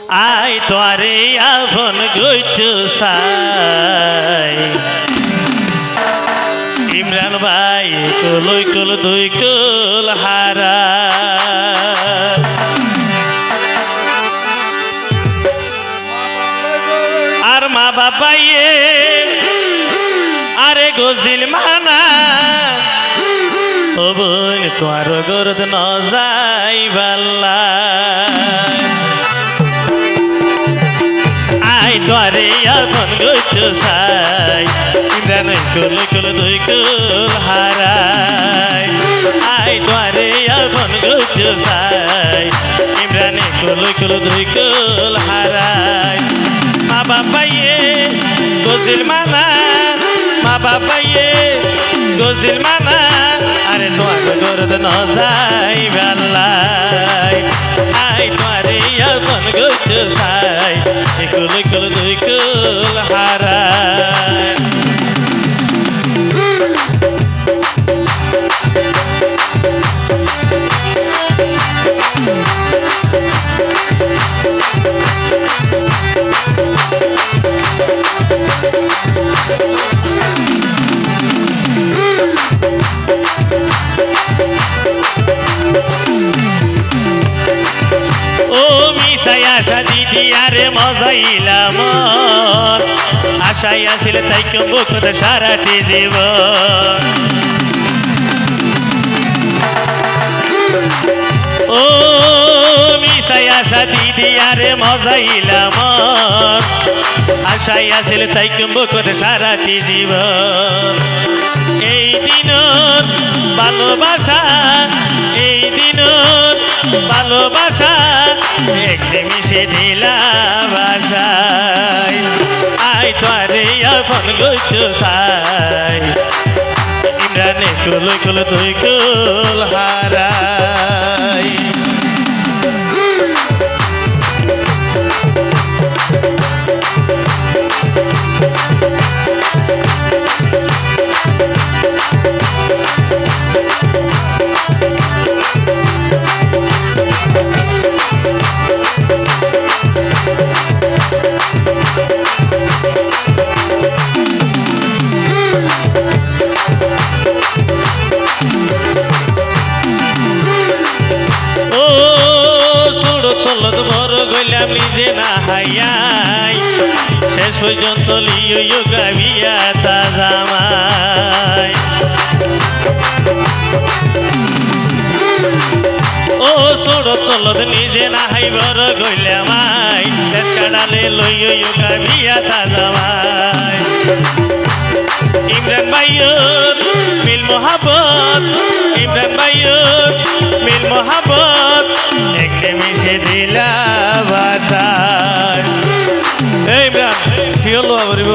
I তোরে আপন গইতে চাই ইমরান ভাই কলই কল দুই কল হারা আর মা বাবাইয়ে আরে গজিল মানা ও বোন তোমার গরদ ন যাই বাল্লা আই তোরে আপন গইতে চাই ইমরান কল কল দুই কল হারাই আই তোরে আপন গইতে চাই ইমরান কল কল দুই কল হারাই মা বাবাইয়ে গজিল মানা মা বাবাইয়ে গজিল মানা আরে তোমার গরদ ন যাই বাল্লাই আই তোমারে আপন গইতে চাই কল কল দুই কল হারাই আশা দিদি আরে মজাইলাম আশাই আসিল তাই বুকত সারাটি জীবন ও মিশাই আশা দিদি আরে মজাইলাম আশাই আসিল তাই বুকত সারাটি জীবন এই দিন ভালোবাসা এই দিন ভালোবাসা একটি মিশে দিলাম আশায় আই তোরে আপন গইতে চাই ইমরানে কল কল দুই কল হারাই নিজে না হাইয়াই শেষ পর্যন্ত লিও গাবিয়া তা জামাই ও ছোট তলত নিজে না হাইবার গইলামাই শেষ কাটালে লইও গাবিয়া তা জামাই ইমরান ভাইয়র মিল মোহাবত ইমরান ভাইয়র মিল মোহাবত একটে মিশে দিলা বাসায় ইমরান কি হলো বলিব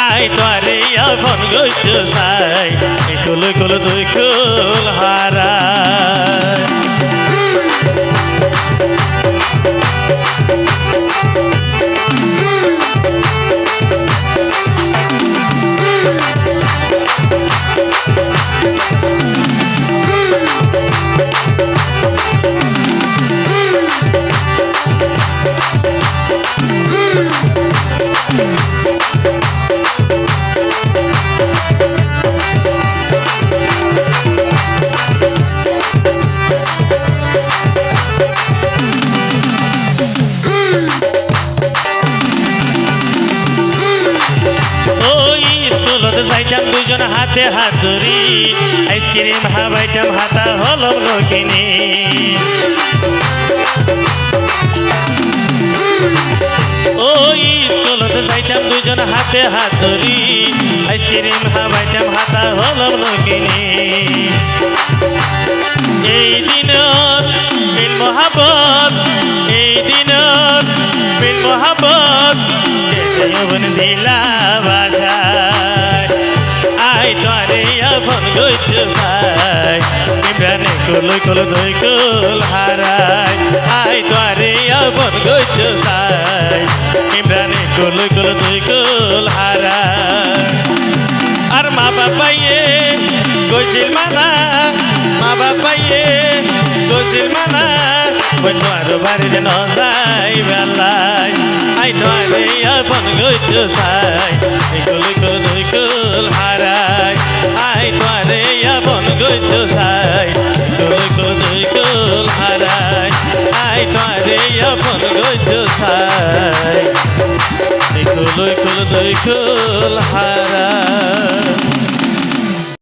আই তোরে আপন গইতে চাই কল কল দুই কল হারাই দুজন হাতে হাত ধরি আইসক্রিম হাবাইতাম হাতা হলম লোকিনি ওই স্কুলতে যাইতাম দুজন হাতে হাত ধরি আইসক্রিম হাবাইতাম হাতা হলম লোকিনি এই দিনত মিল মোহাবত এই দিনত মিল মোহাবত দিলা বাসায় আই তোরে আপন গইতে চাই ইমরানে কল কল দুই কল হারাই আই তোরে আপন গইতে চাই ইমরানে কল কল দুই কল হারাই আর মা বাবাইয়ে গইছিল মানা মা বাবাইয়ে গইছিল মানা তোমার বাড়ি যেন যাই বেলায় আই তোমারে আপন গইতে চাই কুল কুল কুল হারাই আই তোমারে আপন গইতে চাই কুল কুল কুল হারাই আই তোমারে আপন গইতে চাই কুল কুল কুল হারাই